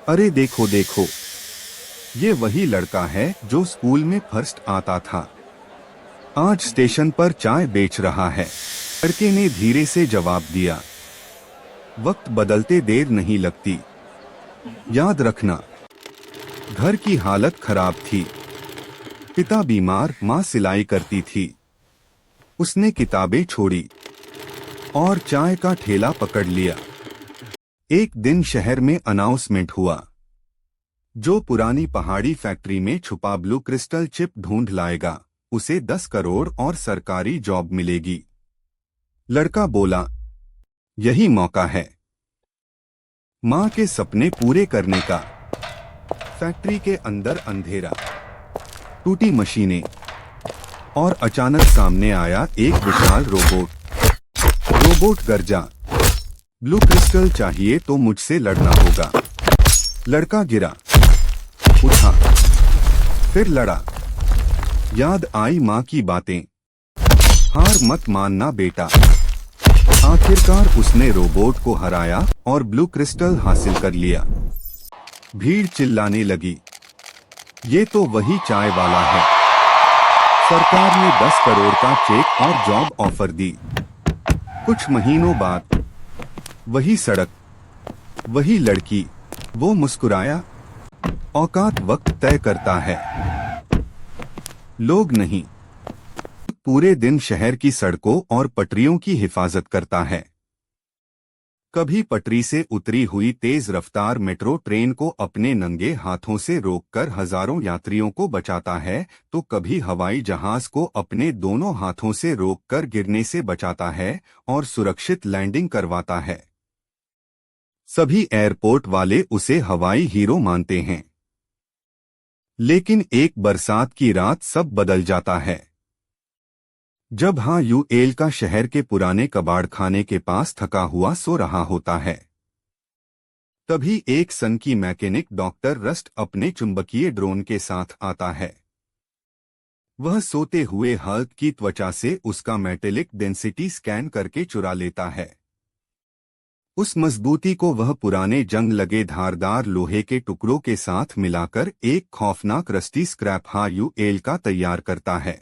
अरे देखो देखो, ये वही लड़का है जो स्कूल में फर्स्ट आता था। आज स्टेशन पर चाय बेच रहा है। लड़के ने धीरे से जवाब दिया, वक्त बदलते देर नहीं लगती। याद रखना। घर की हालत खराब थी। पिता बीमार, माँ सिलाई करती थी। उसने किताबें छोड़ी और चाय का ठेला पकड़ लिया। एक दिन शहर में अनाउंसमेंट हुआ, जो पुरानी पहाड़ी फैक्ट्री में छुपा ब्लू क्रिस्टल चिप ढूंढ लाएगा, उसे 10 करोड़ और सरकारी जॉब मिलेगी। लड़का बोला, यही मौका है माँ के सपने पूरे करने का। फैक्ट्री के अंदर अंधेरा, टूटी मशीनें और अचानक सामने आया एक विशाल रोबोट। रोबोट गरजा, ब्लू क्रिस्टल चाहिए तो मुझसे लड़ना होगा। लड़का गिरा, उठा, फिर लड़ा। याद आई माँ की बातें, हार मत मानना बेटा। आखिरकार उसने रोबोट को हराया और ब्लू क्रिस्टल हासिल कर लिया। भीड़ चिल्लाने लगी, ये तो वही चाय वाला है। सरकार ने 10 करोड़ का चेक और जॉब ऑफर दी। कुछ महीनों बाद वही सड़क, वही लड़की। वो मुस्कुराया, औकात वक्त तय करता है, लोग नहीं। पूरे दिन शहर की सड़कों और पटरियों की हिफाजत करता है। कभी पटरी से उतरी हुई तेज रफ्तार मेट्रो ट्रेन को अपने नंगे हाथों से रोककर हजारों यात्रियों को बचाता है, तो कभी हवाई जहाज को अपने दोनों हाथों से रोककर गिरने से बचाता है और सुरक्षित लैंडिंग करवाता है। सभी एयरपोर्ट वाले उसे हवाई हीरो मानते हैं। लेकिन एक बरसात की रात सब बदल जाता है। जब यूएल का शहर के पुराने कबाड़ खाने के पास थका हुआ सो रहा होता है, तभी एक सनकी मैकेनिक डॉक्टर रस्ट अपने चुंबकीय ड्रोन के साथ आता है। वह सोते हुए हल्क की त्वचा से उसका मेटेलिक डेंसिटी स्कैन करके चुरा लेता है। उस मजबूती को वह पुराने जंग लगे धारदार लोहे के टुकड़ों के साथ मिलाकर एक खौफनाक रस्टी स्क्रैप यूएल का तैयार करता है,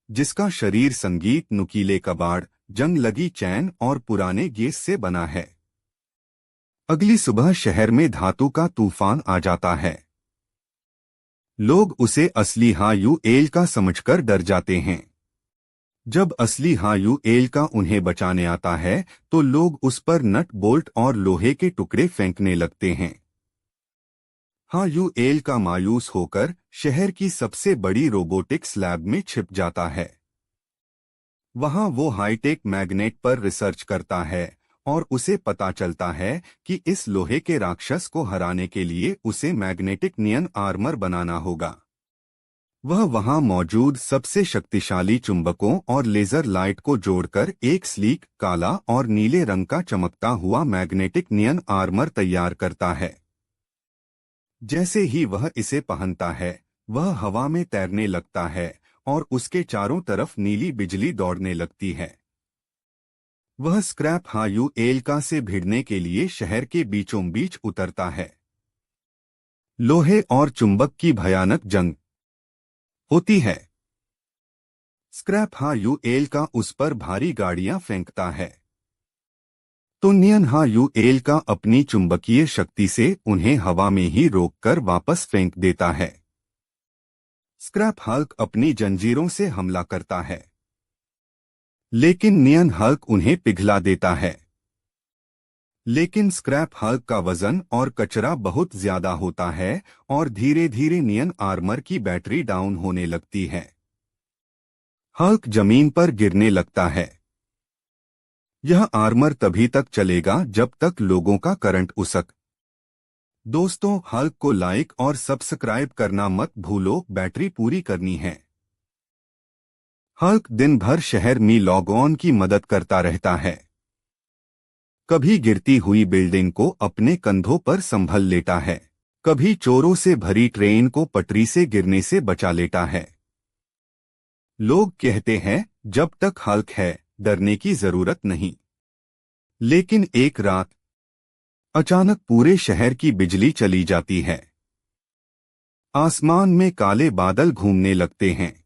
जिसका शरीर संगीत, नुकीले कबाड़, जंग लगी चैन और पुराने गैस से बना है। अगली सुबह शहर में धातु का तूफान आ जाता है। लोग उसे असली यूएल का समझकर डर जाते हैं। जब असली यूएल का उन्हें बचाने आता है, तो लोग उस पर नट बोल्ट और लोहे के टुकड़े फेंकने लगते हैं। यूएल का मायूस होकर शहर की सबसे बड़ी रोबोटिक्स लैब में छिप जाता है। वहां वो हाईटेक मैग्नेट पर रिसर्च करता है और उसे पता चलता है कि इस लोहे के राक्षस को हराने के लिए उसे मैग्नेटिक नियन आर्मर बनाना होगा। वह वहां मौजूद सबसे शक्तिशाली चुंबकों और लेजर लाइट को जोड़कर एक स्लीक, काला और नीले रंग का चमकता हुआ मैग्नेटिक नियन आर्मर तैयार करता है। जैसे ही वह इसे पहनता है, वह हवा में तैरने लगता है और उसके चारों तरफ नीली बिजली दौड़ने लगती है। वह स्क्रैप यूएल का से भिड़ने के लिए शहर के बीचों बीच उतरता है। लोहे और चुंबक की भयानक जंग होती है। स्क्रैप यूएल का उस पर भारी गाड़ियां फेंकता है, तो नियन यूएल का अपनी चुंबकीय शक्ति से उन्हें हवा में ही रोककर वापस फेंक देता है। स्क्रैप हल्क अपनी जंजीरों से हमला करता है, लेकिन नियन हल्क उन्हें पिघला देता है। लेकिन स्क्रैप हल्क का वजन और कचरा बहुत ज्यादा होता है और धीरे धीरे नियन आर्मर की बैटरी डाउन होने लगती है। हल्क जमीन पर गिरने लगता है। यह आर्मर तभी तक चलेगा जब तक लोगों का करंट उसक। दोस्तों, हल्क को लाइक और सब्सक्राइब करना मत भूलो, बैटरी पूरी करनी है। हल्क दिन भर शहर में लॉग ऑन की मदद करता रहता है। कभी गिरती हुई बिल्डिंग को अपने कंधों पर संभल लेता है, कभी चोरों से भरी ट्रेन को पटरी से गिरने से बचा लेता है। लोग कहते हैं, जब तक हल्क है, डरने की जरूरत नहीं। लेकिन एक रात अचानक पूरे शहर की बिजली चली जाती है। आसमान में काले बादल घूमने लगते हैं।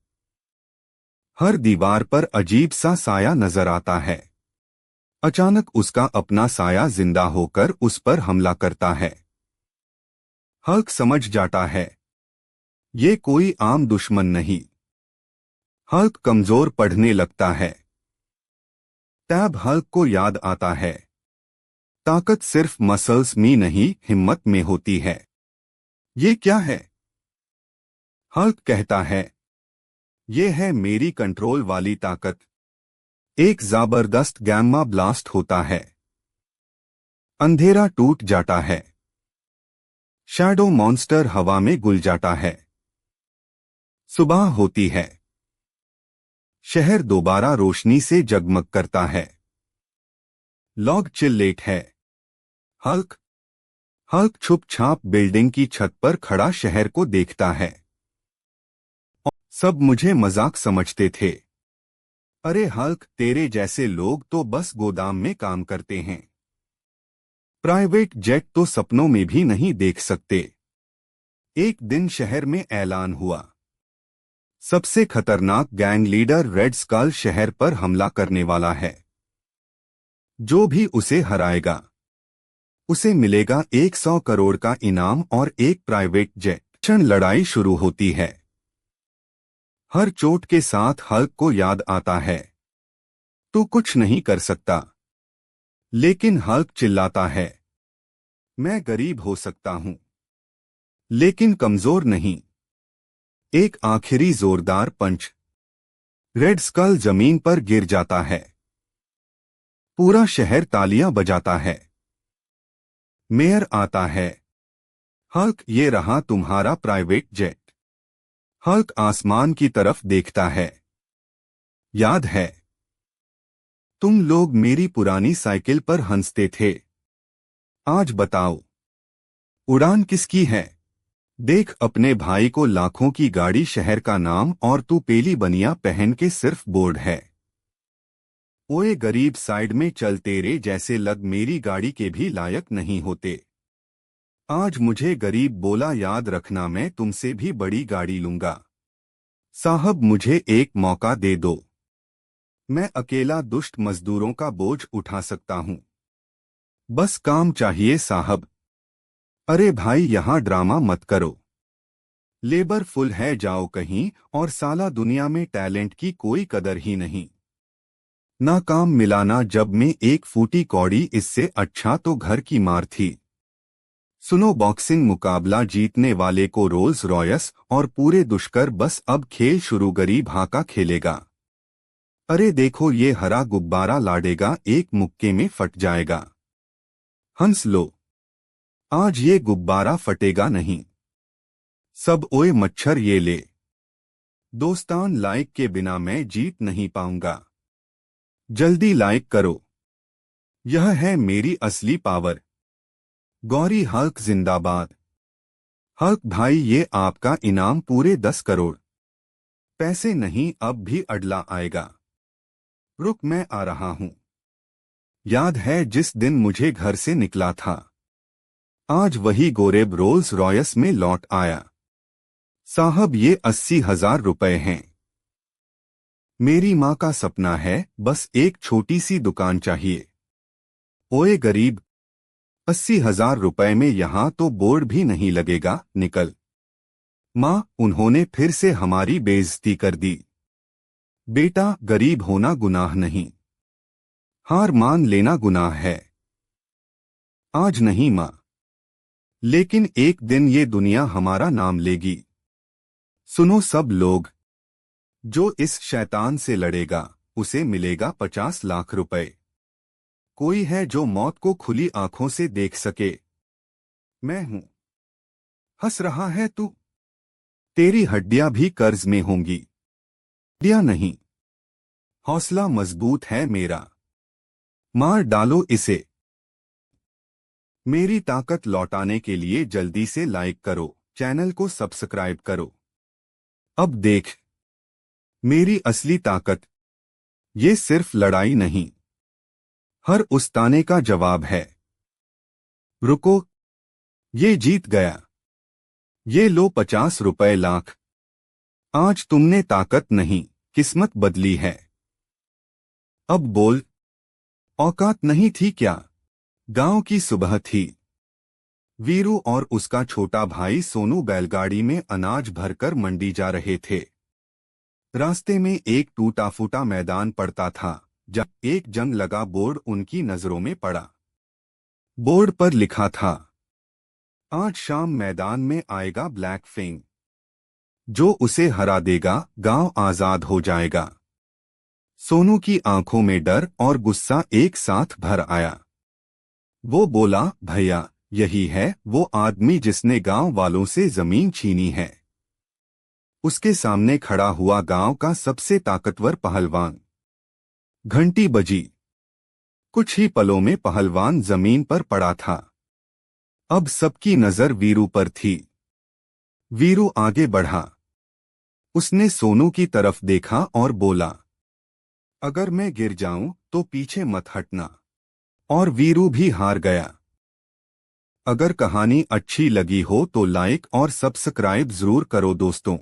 हर दीवार पर अजीब सा साया नजर आता है। अचानक उसका अपना साया जिंदा होकर उस पर हमला करता है। हल्क समझ जाता है, ये कोई आम दुश्मन नहीं। हल्क कमजोर पड़ने लगता है। तब हल्क को याद आता है, ताकत सिर्फ मसल्स में नहीं, हिम्मत में होती है। ये क्या है? हल्क कहता है, ये है मेरी कंट्रोल वाली ताकत। एक जबरदस्त गैम्मा ब्लास्ट होता है। अंधेरा टूट जाता है। शैडो मॉन्स्टर हवा में घुल जाता है। सुबह होती है। शहर दोबारा रोशनी से जगमग करता है। लॉग चिल्लेट है। हल्क हल्क छुप-छाप बिल्डिंग की छत पर खड़ा शहर को देखता है। सब मुझे मजाक समझते थे। अरे हल्क, तेरे जैसे लोग तो बस गोदाम में काम करते हैं। प्राइवेट जेट तो सपनों में भी नहीं देख सकते। एक दिन शहर में ऐलान हुआ, सबसे खतरनाक गैंग लीडर रेड स्कल शहर पर हमला करने वाला है। जो भी उसे हराएगा, उसे मिलेगा 100 करोड़ का इनाम और एक प्राइवेट जेट। क्षण लड़ाई शुरू होती है। हर चोट के साथ हल्क को याद आता है, तू कुछ नहीं कर सकता। लेकिन हल्क चिल्लाता है, मैं गरीब हो सकता हूं, लेकिन कमजोर नहीं। एक आखिरी जोरदार पंच। रेड स्कल जमीन पर गिर जाता है। पूरा शहर तालियां बजाता है। मेयर आता है। हल्क, ये रहा तुम्हारा प्राइवेट जेट। हल्क आसमान की तरफ देखता है। याद है, तुम लोग मेरी पुरानी साइकिल पर हंसते थे। आज बताओ, उड़ान किसकी है? देख अपने भाई को, लाखों की गाड़ी शहर का नाम, और तू पेली बनिया पहन के सिर्फ बोर्ड है। ओए गरीब, साइड में चल, तेरे जैसे लग मेरी गाड़ी के भी लायक नहीं होते। आज मुझे गरीब बोला, याद रखना मैं तुमसे भी बड़ी गाड़ी लूंगा। साहब, मुझे एक मौका दे दो। मैं अकेला दुष्ट मजदूरों का बोझ उठा सकता हूं। बस काम चाहिए साहब। अरे भाई, यहां ड्रामा मत करो। लेबर फुल है, जाओ कहीं और। साला दुनिया में टैलेंट की कोई कदर ही नहीं। ना काम मिलाना जब में एक फूटी कौड़ी, इससे अच्छा तो घर की मार थी। सुनो, बॉक्सिंग मुकाबला जीतने वाले को रोल्स रॉयस और पूरे दुष्कर। बस अब खेल शुरू, गरीब हाका खेलेगा। अरे देखो, ये हरा गुब्बारा लाडेगा, एक मुक्के में फट जाएगा। हंस लो, आज ये गुब्बारा फटेगा नहीं। सब, ओए मच्छर ये ले। दोस्तान, लाइक के बिना मैं जीत नहीं पाऊंगा। जल्दी लाइक करो, यह है मेरी असली पावर। गौरी हल्क जिंदाबाद। हल्क भाई, ये आपका इनाम, पूरे 10 करोड़। पैसे नहीं, अब भी अडला आएगा। रुक, मैं आ रहा हूं। याद है जिस दिन मुझे घर से निकला था? आज वही गोरेब रोल्स रॉयस में लौट आया। साहब, ये 80,000 रुपए हैं। मेरी माँ का सपना है, बस एक छोटी सी दुकान चाहिए। ओए गरीब, 80,000 रुपए में यहां तो बोर्ड भी नहीं लगेगा, निकल। माँ, उन्होंने फिर से हमारी बेइज्जती कर दी। बेटा, गरीब होना गुनाह नहीं, हार मान लेना गुनाह है। आज नहीं माँ, लेकिन एक दिन ये दुनिया हमारा नाम लेगी। सुनो सब लोग, जो इस शैतान से लड़ेगा, उसे मिलेगा 50 लाख रुपए। कोई है जो मौत को खुली आंखों से देख सके? मैं हूं। हंस रहा है तू? तेरी हड्डियां भी कर्ज में होंगी। हड्डियां नहीं, हौसला मजबूत है मेरा। मार डालो इसे। मेरी ताकत लौटाने के लिए जल्दी से लाइक करो, चैनल को सब्सक्राइब करो। अब देख मेरी असली ताकत। ये सिर्फ लड़ाई नहीं, हर उस ताने का जवाब है। रुको, ये जीत गया। ये लो 50 रुपए लाख। आज तुमने ताकत नहीं, किस्मत बदली है। अब बोल, औकात नहीं थी क्या? गांव की सुबह थी। वीरू और उसका छोटा भाई सोनू बैलगाड़ी में अनाज भरकर मंडी जा रहे थे। रास्ते में एक टूटा फूटा मैदान पड़ता था, जब एक जंग लगा बोर्ड उनकी नजरों में पड़ा। बोर्ड पर लिखा था, आज शाम मैदान में आएगा ब्लैक फिंग। जो उसे हरा देगा, गांव आजाद हो जाएगा। सोनू की आंखों में डर और गुस्सा एक साथ भर आया। वो बोला, भैया, यही है वो आदमी जिसने गांव वालों से जमीन छीनी है। उसके सामने खड़ा हुआ गांव का सबसे ताकतवर पहलवान। घंटी बजी। कुछ ही पलों में पहलवान जमीन पर पड़ा था। अब सबकी नजर वीरू पर थी। वीरू आगे बढ़ा। उसने सोनू की तरफ देखा और बोला, अगर मैं गिर जाऊं तो पीछे मत हटना। और वीरू भी हार गया। अगर कहानी अच्छी लगी हो तो लाइक और सब्सक्राइब जरूर करो दोस्तों।